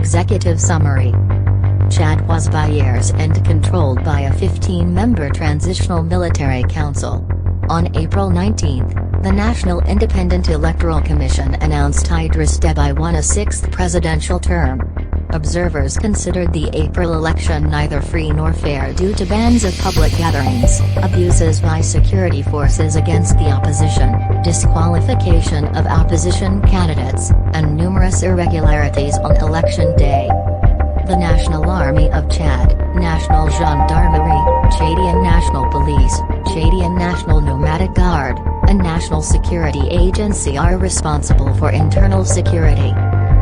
Executive Summary. Chad was by year's end controlled by a 15-member Transitional Military Council. On April 19, the National Independent Electoral Commission announced Idriss Déby won a sixth presidential term. Observers considered the April election neither free nor fair due to bans of public gatherings, abuses by security forces against the opposition, disqualification of opposition candidates, and numerous irregularities on election day. The National Army of Chad, National Gendarmerie, Chadian National Police, Chadian National Nomadic Guard, and National Security Agency are responsible for internal security.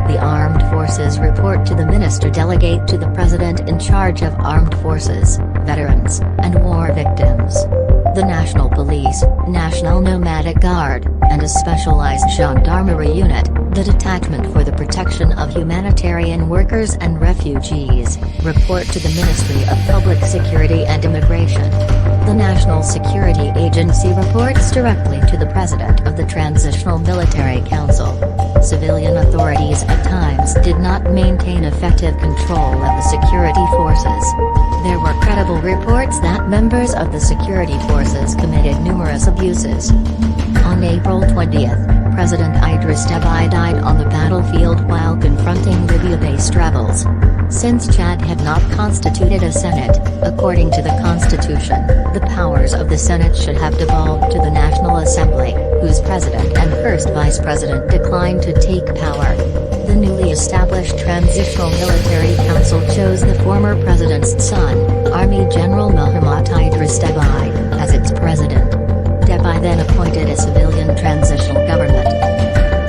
The armed forces report to the minister delegate to the president in charge of armed forces, veterans, and war victims. The National Police, National Nomadic Guard, and a specialized gendarmerie unit, the Detachment for the Protection of Humanitarian Workers and Refugees, report to the Ministry of Public Security and Immigration. The National Security Agency reports directly to the President of the Transitional Military Council. Civilian authorities at times did not maintain effective control of the security forces. There were credible reports that members of the security forces committed numerous abuses. On April 20, President Idriss Déby died on the battlefield while confronting Libya-based rebels. Since Chad had not constituted a Senate, according to the Constitution, the powers of the Senate should have devolved to the National Assembly, whose president and first vice president declined to take power. The newly established Transitional Military Council chose the former president's son, Army General Mohammad Idriss Déby, as its president. Déby then appointed a civilian transitional government.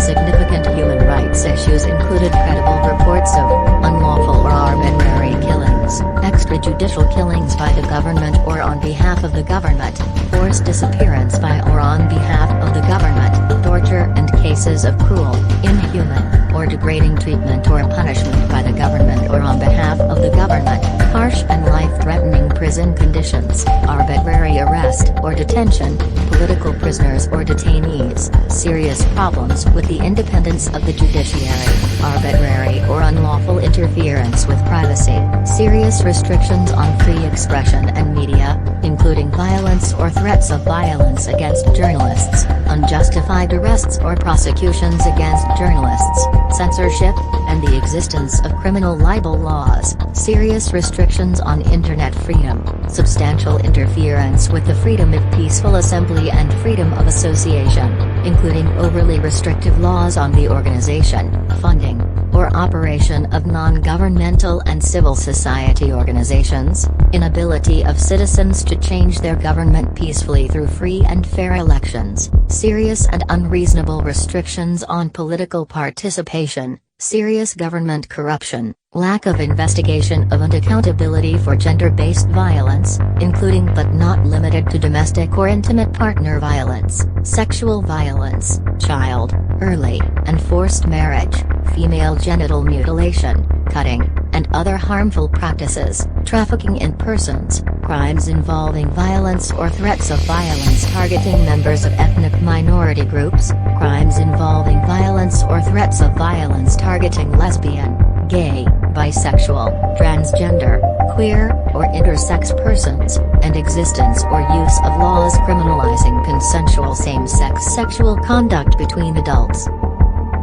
Significant human rights issues included credible reports of unlawful or arbitrary killings, extrajudicial killings by the government or on behalf of the government, forced disappearance by or on behalf of the government, torture and cases of cruel, inhuman, or degrading treatment or punishment by the government or on behalf of the government, harsh and life-threatening prison conditions, arbitrary arrest or detention, political prisoners or detainees, serious problems with the independence of the judiciary, arbitrary or unlawful interference with privacy, serious restrictions on free expression and media, including violence or threats of violence against journalists, unjustified arrests or prosecutions against journalists, censorship, and the existence of criminal libel laws, serious restrictions on internet freedom, substantial interference with the freedom of peaceful assembly and freedom of association, including overly restrictive laws on the organization, funding, or operation of non-governmental and civil society organizations, inability of citizens to change their government peacefully through free and fair elections, serious and unreasonable restrictions on political participation, serious government corruption, lack of investigation of and accountability for gender-based violence, including but not limited to domestic or intimate partner violence, sexual violence, child, early, and forced marriage, female genital mutilation, cutting, and other harmful practices, trafficking in persons, crimes involving violence or threats of violence targeting members of ethnic minority groups, crimes involving violence or threats of violence targeting lesbian, gay, bisexual, transgender, queer, or intersex persons, and existence or use of laws criminalizing consensual same-sex sexual conduct between adults.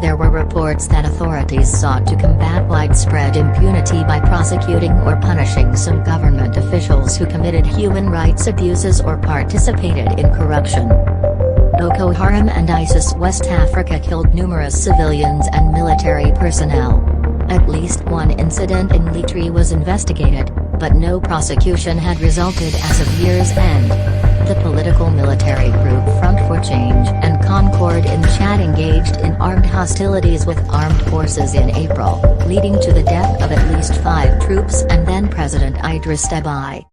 There were reports that authorities sought to combat widespread impunity by prosecuting or punishing some government officials who committed human rights abuses or participated in corruption. Boko Haram and ISIS West Africa killed numerous civilians and military personnel. At least one incident in Litri was investigated, but no prosecution had resulted as of year's end. The political military group Front for Change and Concord in Chad engaged in armed hostilities with armed forces in April, leading to the death of at least 5 troops and then President Idriss Déby.